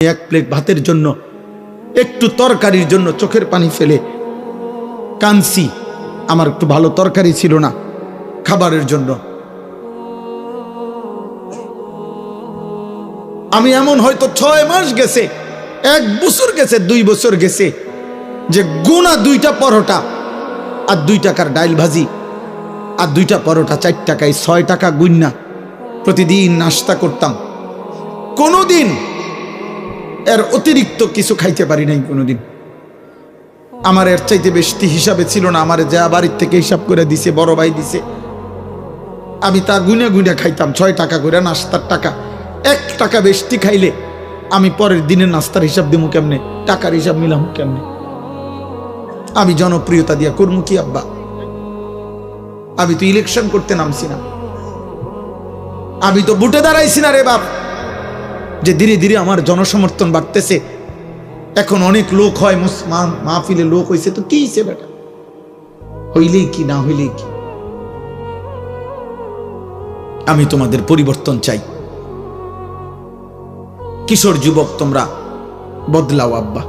এক প্লেট ভাতের জন্য, একটু তরকারির জন্য চোখের পানি ফেলে কাঁদছি। আমার একটু ভালো তরকারি ছিল না খাবারের জন্য। আমি এমন হয়তো 6 মাস গেছে, 1 বছর গেছে, 2 বছর গেছে যে গুনা 2টা পরোটা আর 2 টাকার ডাইল ভাজি আর 2টা পরোটা 4 টাকায় 6 টাকা গুন্না প্রতিদিন নাস্তা করতাম। কোনোদিন এর অতিরিক্ত কিছু খাইতে পারি নাই কোনোদিন। আমার এর চাইতে বেশি হিসাবে ছিল না। আমার যা বাড়ির থেকে হিসাব করে দিছে, বড় ভাই দিছে, আমি তা গুনে গুনে খাইতাম। 6 টাকা করে নাস্তার টাকা। 1 টাকা বেশি খাইলে আমি পরের দিনের নাস্তার হিসাব দিব কেমনে, টাকার হিসাব মিলাম কেমনে? আমি জনপ্রিয়তা দিয়া করবো কি আব্বা? আমি তো ইলেকশন করতে নামছি না, আমি তো বুটে দাঁড়াইছি না রে বাপ, যে ধীরে ধীরে আমার জনসমর্থন বাড়তেছে। এখন অনেক লোক হয়, মাহফিলে লোক হয়েছে, তো কি হয়েছে বেটা? হইলেই কি, না হইলেই কি? আমি তোমাদের পরিবর্তন চাই। কিশোর যুবক তোমরা বদলাও আব্বা।